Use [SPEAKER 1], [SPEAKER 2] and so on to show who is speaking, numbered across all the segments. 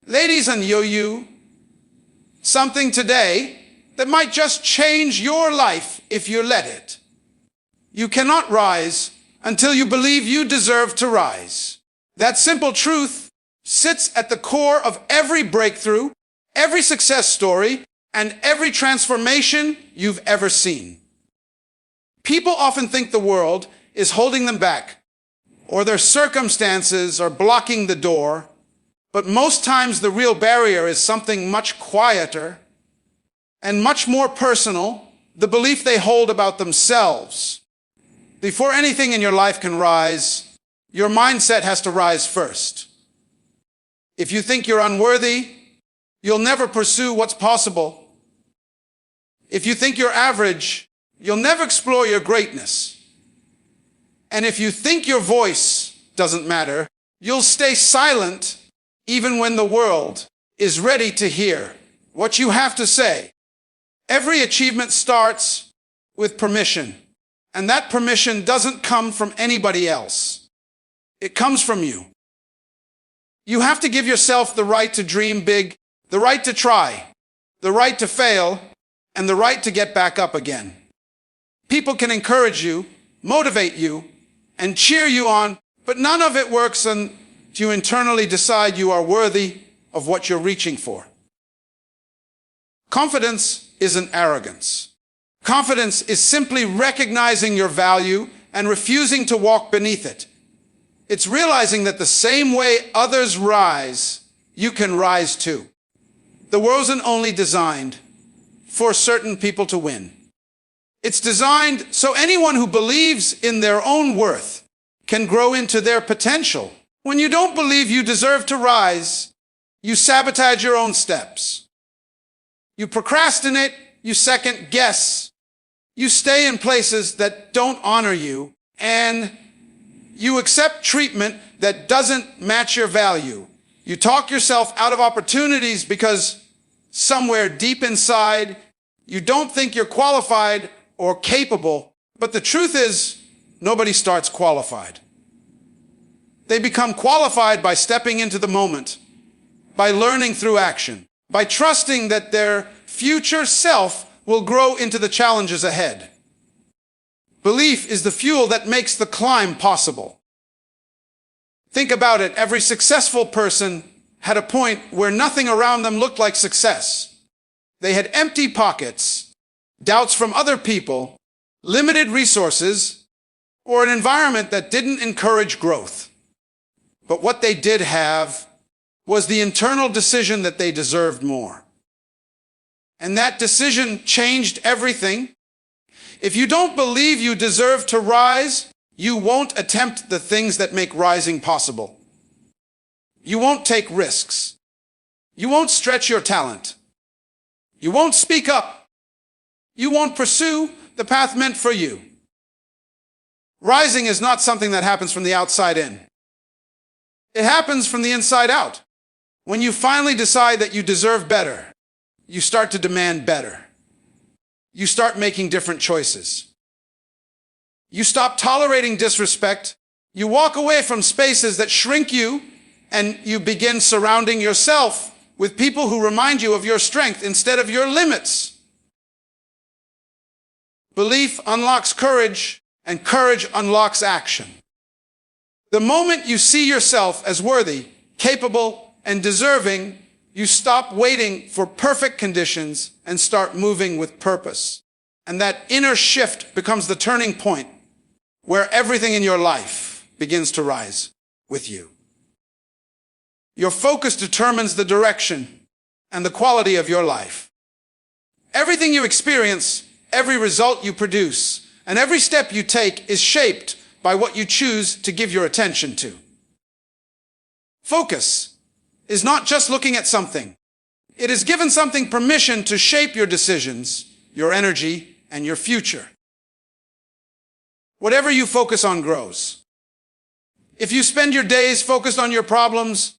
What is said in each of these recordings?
[SPEAKER 1] Ladies and you, something today that might just change your life if you let it. You cannot rise until you believe you deserve to rise. That simple truth sits at the core of every breakthrough, every success story, and every transformation you've ever seen. People often think the world is holding them back, or their circumstances are blocking the door, but most times the real barrier is something much quieter and much more personal, the belief they hold about themselves. Before anything in your life can rise, your mindset has to rise first. If you think you're unworthy, you'll never pursue what's possible. If you think you're average, you'll never explore your greatness. And if you think your voice doesn't matter, you'll stay silent even when the world is ready to hear what you have to say. Every achievement starts with permission, and that permission doesn't come from anybody else. It comes from you. You have to give yourself the right to dream big, the right to try, the right to fail, and the right to get back up again. People can encourage you, motivate you, and cheer you on, but none of it works until you internally decide you are worthy of what you're reaching for. Confidence isn't arrogance. Confidence is simply recognizing your value and refusing to walk beneath it. It's realizing that the same way others rise, you can rise too. The world isn't only designed for certain people to win. It's designed so anyone who believes in their own worth can grow into their potential. When you don't believe you deserve to rise, you sabotage your own steps. You procrastinate, you second guess, you stay in places that don't honor you, and you accept treatment that doesn't match your value. You talk yourself out of opportunities because somewhere deep inside, you don't think you're qualified or capable, but the truth is, nobody starts qualified. They become qualified by stepping into the moment, by learning through action, by trusting that their future self will grow into the challenges ahead. Belief is the fuel that makes the climb possible. Think about it. Every successful person had a point where nothing around them looked like success. They had empty pockets, doubts from other people, limited resources, or an environment that didn't encourage growth. But what they did have was the internal decision that they deserved more. And that decision changed everything. If you don't believe you deserve to rise, you won't attempt the things that make rising possible. You won't take risks. You won't stretch your talent. You won't speak up. You won't pursue the path meant for you. Rising is not something that happens from the outside in. It happens from the inside out. When you finally decide that you deserve better, you start to demand better. You start making different choices. You stop tolerating disrespect. You walk away from spaces that shrink you, and you begin surrounding yourself with people who remind you of your strength instead of your limits. Belief unlocks courage, and courage unlocks action. The moment you see yourself as worthy, capable, and deserving, you stop waiting for perfect conditions and start moving with purpose. And that inner shift becomes the turning point where everything in your life begins to rise with you. Your focus determines the direction and the quality of your life. Everything you experience, every result you produce, and every step you take is shaped by what you choose to give your attention to. Focus is not just looking at something. It is giving something permission to shape your decisions, your energy, and your future. Whatever you focus on grows. If you spend your days focused on your problems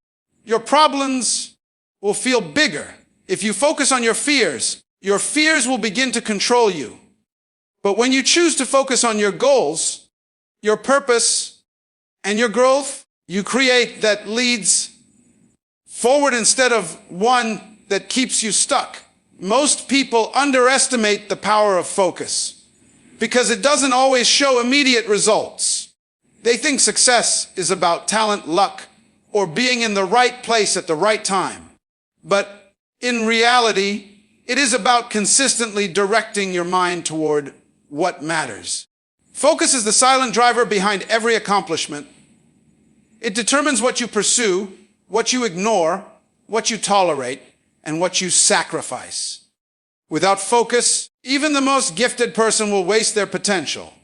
[SPEAKER 1] will feel bigger. If you focus on your fears will begin to control you. But when you choose to focus on your goals, your purpose, and your growth, you create that leads forward instead of one that keeps you stuck. Most people underestimate the power of focus because it doesn't always show immediate results. They think success is about talent, luck, or being in the right place at the right time. But in reality, it is about consistently directing your mind toward what matters. Focus is the silent driver behind every accomplishment. It determines what you pursue, what you ignore, what you tolerate, and what you sacrifice. Without focus, even the most gifted person will waste their potential.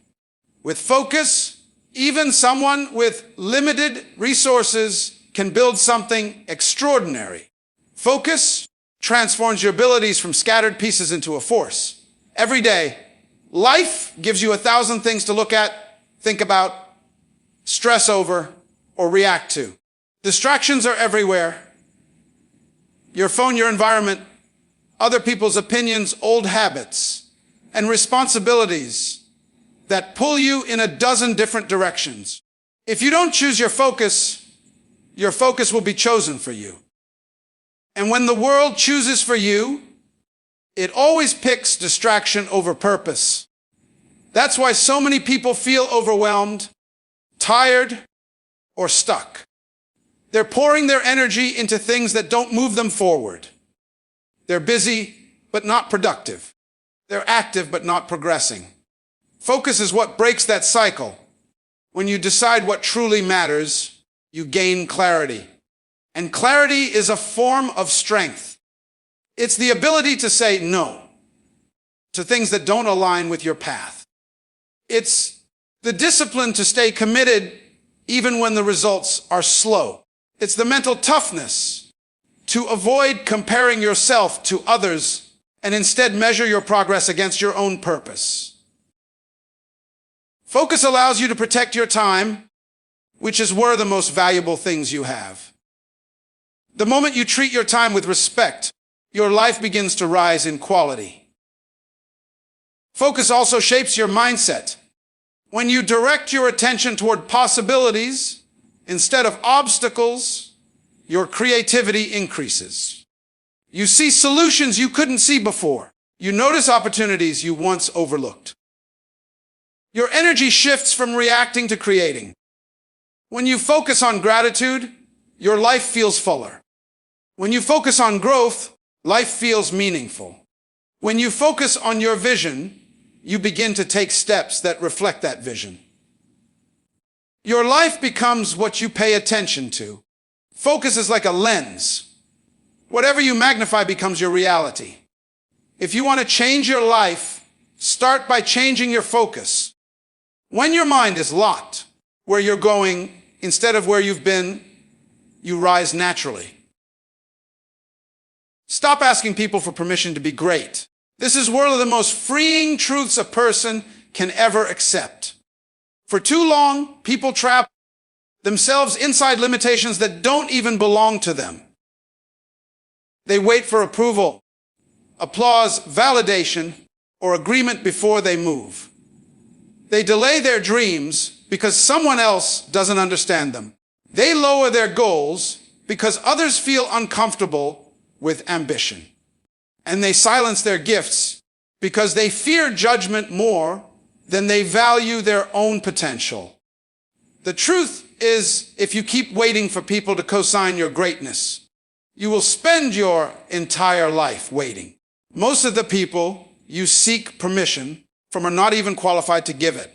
[SPEAKER 1] With focus, even someone with limited resources can build something extraordinary. Focus transforms your abilities from scattered pieces into a force. Every day, life gives you 1,000 things to look at, think about, stress over, or react to. Distractions are everywhere. Your phone, your environment, other people's opinions, old habits, and responsibilities that pull you in a dozen different directions. If you don't choose your focus will be chosen for you. And when the world chooses for you, it always picks distraction over purpose. That's why so many people feel overwhelmed, tired, or stuck. They're pouring their energy into things that don't move them forward. They're busy, but not productive. They're active, but not progressing. Focus is what breaks that cycle. When you decide what truly matters, you gain clarity. And clarity is a form of strength. It's the ability to say no to things that don't align with your path. It's the discipline to stay committed even when the results are slow. It's the mental toughness to avoid comparing yourself to others and instead measure your progress against your own purpose. Focus allows you to protect your time, which is one of the most valuable things you have. The moment you treat your time with respect, your life begins to rise in quality. Focus also shapes your mindset. When you direct your attention toward possibilities instead of obstacles, your creativity increases. You see solutions you couldn't see before. You notice opportunities you once overlooked. Your energy shifts from reacting to creating. When you focus on gratitude, your life feels fuller. When you focus on growth, life feels meaningful. When you focus on your vision, you begin to take steps that reflect that vision. Your life becomes what you pay attention to. Focus is like a lens. Whatever you magnify becomes your reality. If you want to change your life, start by changing your focus. When your mind is locked where you're going instead of where you've been, you rise naturally. Stop asking people for permission to be great. This is one of the most freeing truths a person can ever accept. For too long, people trap themselves inside limitations that don't even belong to them. They wait for approval, applause, validation, or agreement before they move. They delay their dreams because someone else doesn't understand them. They lower their goals because others feel uncomfortable with ambition. And they silence their gifts because they fear judgment more than they value their own potential. The truth is, if you keep waiting for people to co-sign your greatness, you will spend your entire life waiting. Most of the people you seek permission from are not even qualified to give it.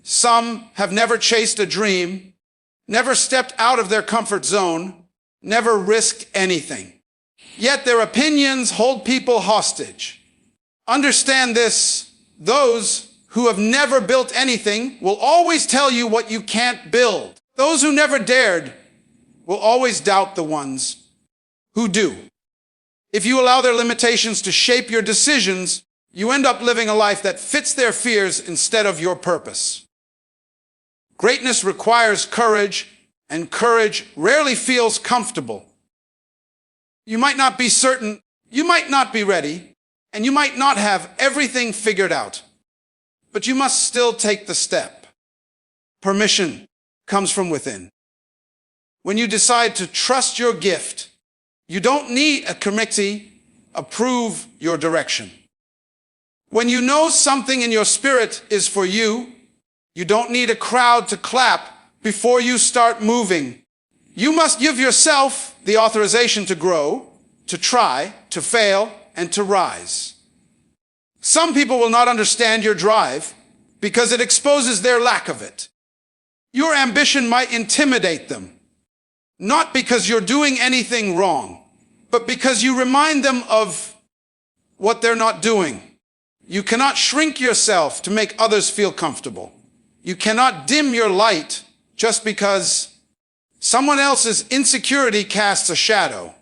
[SPEAKER 1] Some have never chased a dream, never stepped out of their comfort zone, never risked anything. Yet their opinions hold people hostage. Understand this: those who have never built anything will always tell you what you can't build. Those who never dared will always doubt the ones who do. If you allow their limitations to shape your decisions, you end up living a life that fits their fears instead of your purpose. Greatness requires courage, and courage rarely feels comfortable. You might not be certain, you might not be ready, and you might not have everything figured out, but you must still take the step. Permission comes from within. when you decide to trust your gift. You don't need a committee approve your direction. When you know something in your spirit is for you, you don't need a crowd to clap before you start moving. You must give yourself the authorization to grow, to try, to fail, and to rise. Some people will not understand your drive because it exposes their lack of it. Your ambition might intimidate them, not because you're doing anything wrong, but because you remind them of what they're not doing. You cannot shrink yourself to make others feel comfortable. You cannot dim your light just because someone else's insecurity casts a shadow.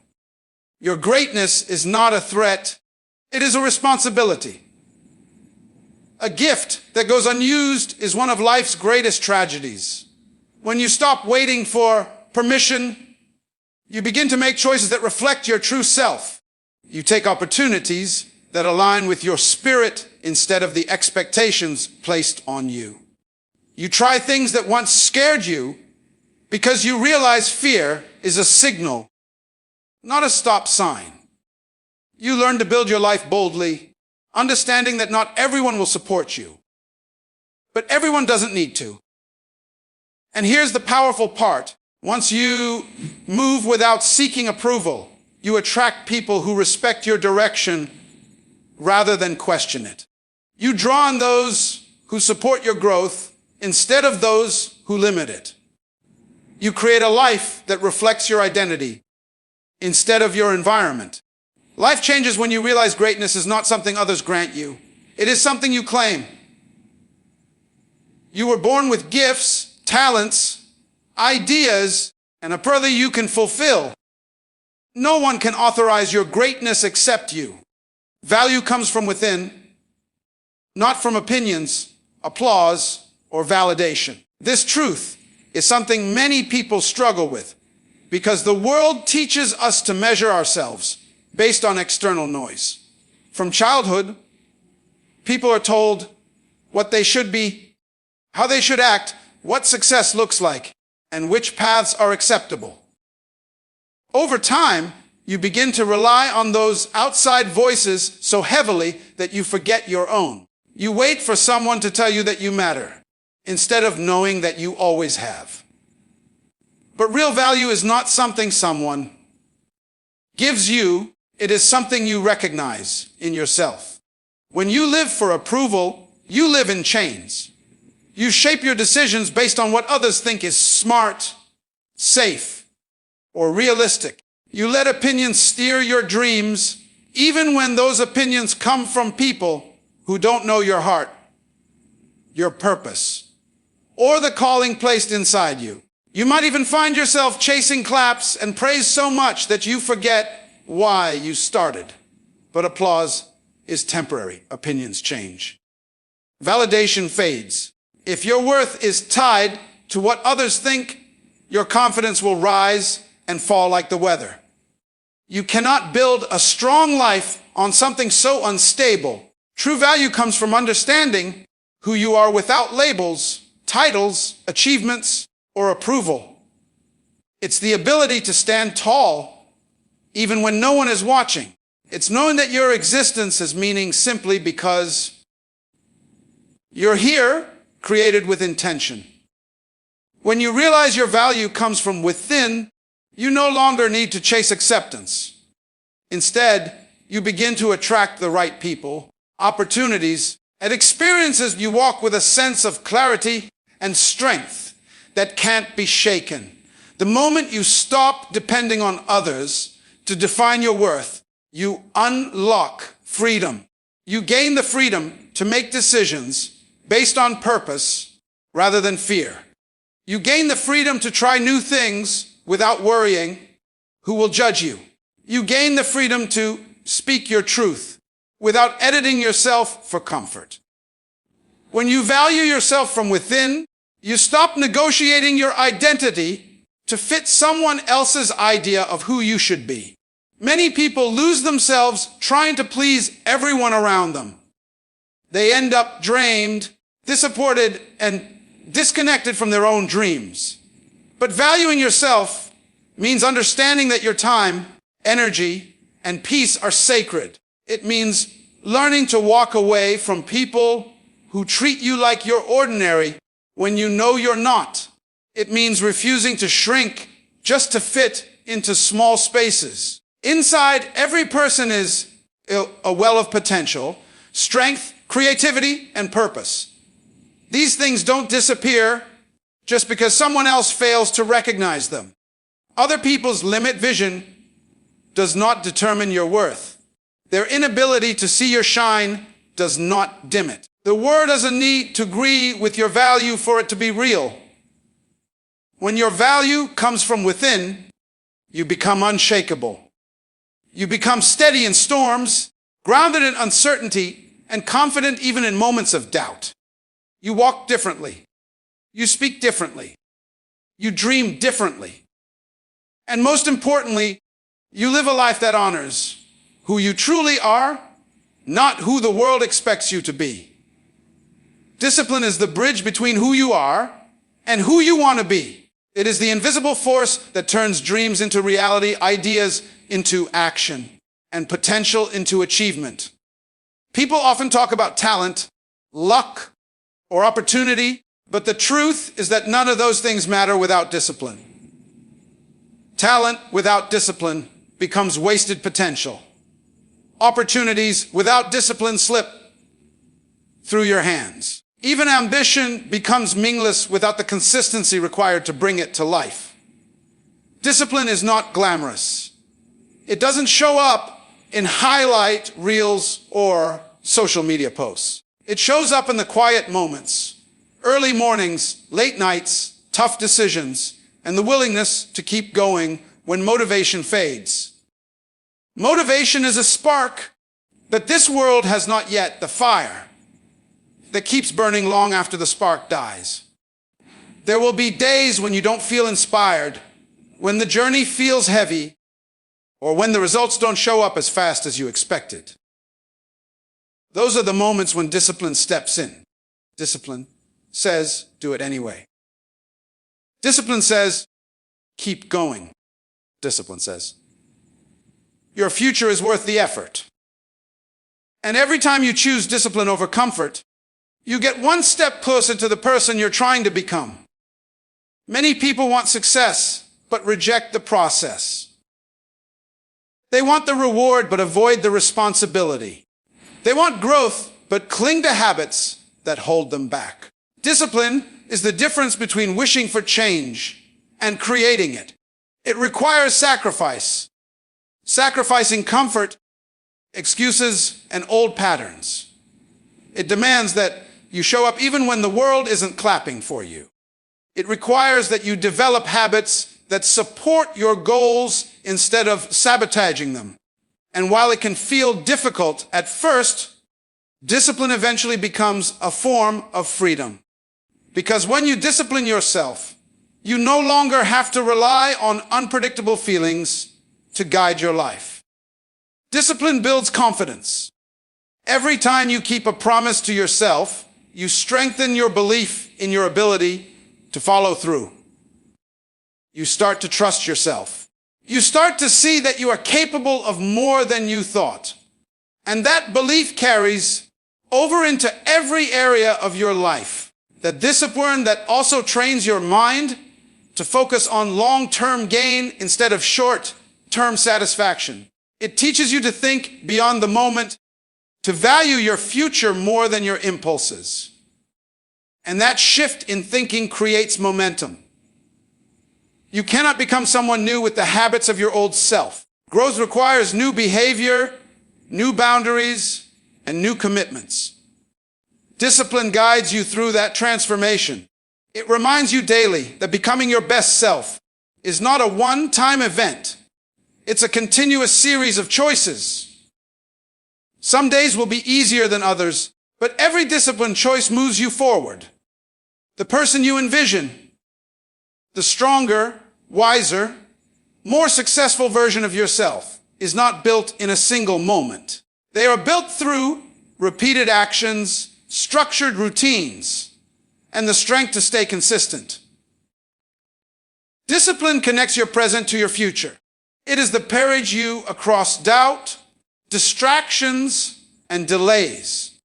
[SPEAKER 1] Your greatness is not a threat, it is a responsibility. A gift that goes unused is one of life's greatest tragedies. When you stop waiting for permission, you begin to make choices that reflect your true self. You take opportunities that align with your spirit instead of the expectations placed on you. You try things that once scared you because you realize fear is a signal, not a stop sign. You learn to build your life boldly, understanding that not everyone will support you, but everyone doesn't need to. And here's the powerful part. Once you move without seeking approval, you attract people who respect your direction rather than question it. You draw on those who support your growth instead of those who limit it. You create a life that reflects your identity instead of your environment. Life changes when you realize greatness is not something others grant you. It is something you claim. You were born with gifts, talents, ideas, and a purpose you can fulfill. No one can authorize your greatness except you. Value comes from within, not from opinions, applause, or validation. This truth is something many people struggle with because the world teaches us to measure ourselves based on external noise. From childhood, people are told what they should be, how they should act, what success looks like, and which paths are acceptable. Over time, you begin to rely on those outside voices so heavily that you forget your own. You wait for someone to tell you that you matter, instead of knowing that you always have. But real value is not something someone gives you, it is something you recognize in yourself. When you live for approval, you live in chains. You shape your decisions based on what others think is smart, safe, or realistic. You let opinions steer your dreams, even when those opinions come from people who don't know your heart, your purpose, or the calling placed inside you. You might even find yourself chasing claps and praise so much that you forget why you started. But applause is temporary. Opinions change. Validation fades. If your worth is tied to what others think, your confidence will rise and fall like the weather. You cannot build a strong life on something so unstable. True value comes from understanding who you are without labels, titles, achievements, or approval. It's the ability to stand tall even when no one is watching. It's knowing that your existence has meaning simply because you're here, created with intention. When you realize your value comes from within, you no longer need to chase acceptance. Instead, you begin to attract the right people, opportunities, and experiences. You walk with a sense of clarity and strength that can't be shaken. The moment you stop depending on others to define your worth, you unlock freedom. You gain the freedom to make decisions based on purpose rather than fear. You gain the freedom to try new things without worrying who will judge you. You gain the freedom to speak your truth without editing yourself for comfort. When you value yourself from within, you stop negotiating your identity to fit someone else's idea of who you should be. Many people lose themselves trying to please everyone around them. They end up drained, disappointed, and disconnected from their own dreams. But valuing yourself It means understanding that your time, energy, and peace are sacred. It means learning to walk away from people who treat you like you're ordinary when you know you're not. It means refusing to shrink just to fit into small spaces. Inside every person is a well of potential, strength, creativity, and purpose. These things don't disappear just because someone else fails to recognize them. Other people's limited vision does not determine your worth. Their inability to see your shine does not dim it. The world doesn't need to agree with your value for it to be real. When your value comes from within, you become unshakable. You become steady in storms, grounded in uncertainty, and confident even in moments of doubt. You walk differently. You speak differently. You dream differently. And most importantly, you live a life that honors who you truly are, not who the world expects you to be. Discipline is the bridge between who you are and who you want to be. It is the invisible force that turns dreams into reality, ideas into action, and potential into achievement. People often talk about talent, luck, or opportunity, but the truth is that none of those things matter without discipline. Talent without discipline becomes wasted potential. Opportunities without discipline slip through your hands. Even ambition becomes meaningless without the consistency required to bring it to life. Discipline is not glamorous. It doesn't show up in highlight reels or social media posts. It shows up in the quiet moments, early mornings, late nights, tough decisions, and the willingness to keep going when motivation fades. Motivation is a spark that this world has not yet, the fire that keeps burning long after the spark dies. There will be days when you don't feel inspired, when the journey feels heavy, or when the results don't show up as fast as you expected. Those are the moments when discipline steps in. Discipline says, do it anyway. Discipline says, keep going. Discipline says, your future is worth the effort. And every time you choose discipline over comfort, you get one step closer to the person you're trying to become. Many people want success, but reject the process. They want the reward, but avoid the responsibility. They want growth, but cling to habits that hold them back. Discipline is the difference between wishing for change and creating it. It requires sacrifice, sacrificing comfort, excuses, and old patterns. It demands that you show up even when the world isn't clapping for you. It requires that you develop habits that support your goals instead of sabotaging them. And while it can feel difficult at first, discipline eventually becomes a form of freedom. Because when you discipline yourself, you no longer have to rely on unpredictable feelings to guide your life. Discipline builds confidence. Every time you keep a promise to yourself, you strengthen your belief in your ability to follow through. You start to trust yourself. You start to see that you are capable of more than you thought. And that belief carries over into every area of your life. That discipline that also trains your mind to focus on long-term gain instead of short-term satisfaction. It teaches you to think beyond the moment, to value your future more than your impulses. And that shift in thinking creates momentum. You cannot become someone new with the habits of your old self. Growth requires new behavior, new boundaries, and new commitments. Discipline guides you through that transformation. It reminds you daily that becoming your best self is not a one-time event. It's a continuous series of choices. Some days will be easier than others, but every disciplined choice moves you forward. The person you envision, the stronger, wiser, more successful version of yourself, is not built in a single moment. They are built through repeated actions, structured routines, and the strength to stay consistent. Discipline connects your present to your future. It is the bridge you across doubt, distractions, and delays.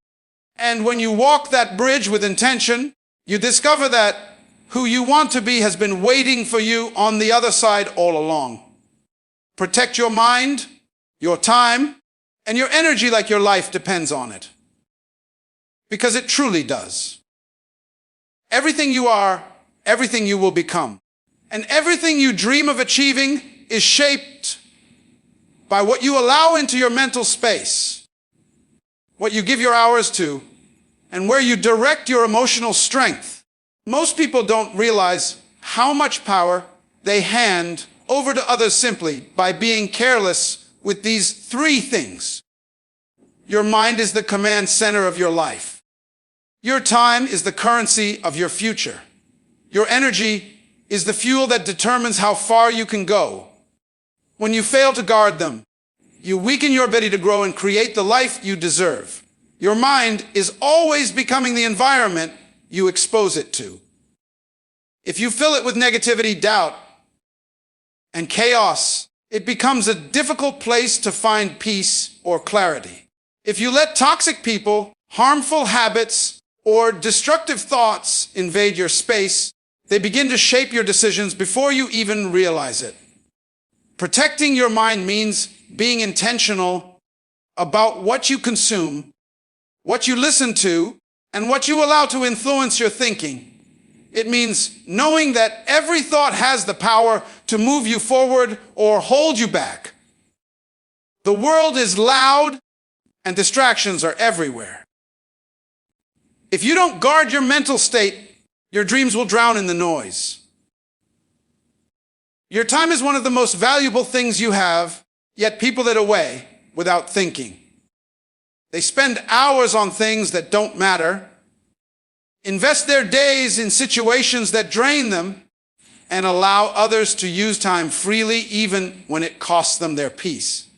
[SPEAKER 1] And when you walk that bridge with intention, you discover that who you want to be has been waiting for you on the other side all along. Protect your mind, your time, and your energy like your life depends on it. Because it truly does. Everything you are, everything you will become. And everything you dream of achieving is shaped by what you allow into your mental space, what you give your hours to, and where you direct your emotional strength. Most people don't realize how much power they hand over to others simply by being careless with these three things. Your mind is the command center of your life. Your time is the currency of your future. Your energy is the fuel that determines how far you can go. When you fail to guard them, you weaken your ability to grow and create the life you deserve. Your mind is always becoming the environment you expose it to. If you fill it with negativity, doubt, and chaos, it becomes a difficult place to find peace or clarity. If you let toxic people, harmful habits, or destructive thoughts invade your space, they begin to shape your decisions before you even realize it. Protecting your mind means being intentional about what you consume, what you listen to, and what you allow to influence your thinking. It means knowing that every thought has the power to move you forward or hold you back. The world is loud and distractions are everywhere. If you don't guard your mental state, your dreams will drown in the noise. Your time is one of the most valuable things you have, yet people it away without thinking. They spend hours on things that don't matter, invest their days in situations that drain them, and allow others to use time freely even when it costs them their peace.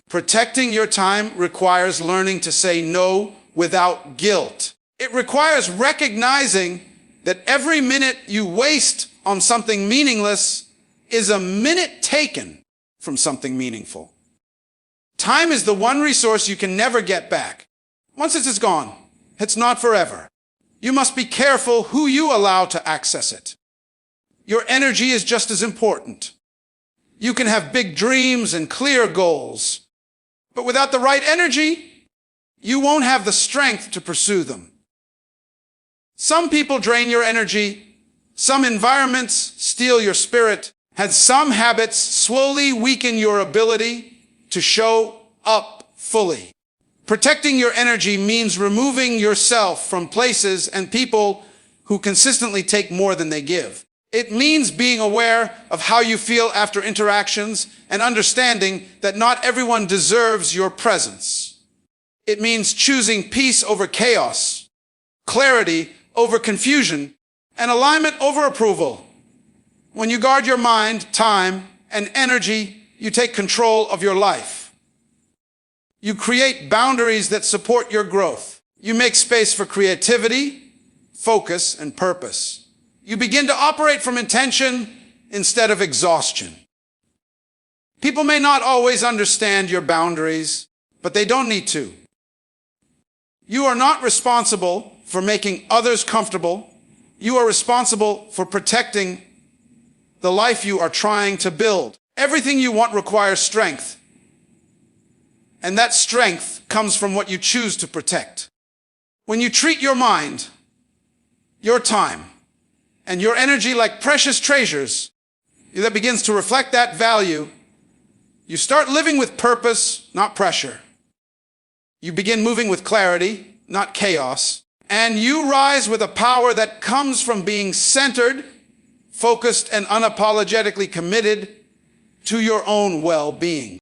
[SPEAKER 1] Protecting your time requires learning to say no without guilt. It requires recognizing that every minute you waste on something meaningless is a minute taken from something meaningful. Time is the one resource you can never get back. Once it is gone, it's not forever. You must be careful who you allow to access it. Your energy is just as important. You can have big dreams and clear goals, but without the right energy, you won't have the strength to pursue them. Some people drain your energy, some environments steal your spirit, and some habits slowly weaken your ability to show up fully. Protecting your energy means removing yourself from places and people who consistently take more than they give. It means being aware of how you feel after interactions and understanding that not everyone deserves your presence. It means choosing peace over chaos, clarity over confusion, and alignment over approval. When you guard your mind, time, and energy, you take control of your life. You create boundaries that support your growth. You make space for creativity, focus, and purpose. You begin to operate from intention instead of exhaustion. People may not always understand your boundaries, but they don't need to. You are not responsible for making others comfortable. You are responsible for protecting the life you are trying to build. Everything you want requires strength. And that strength comes from what you choose to protect. When you treat your mind, your time, and your energy like precious treasures that begins to reflect that value, you start living with purpose, not pressure. You begin moving with clarity, not chaos. And you rise with a power that comes from being centered, focused, and unapologetically committed to your own well-being.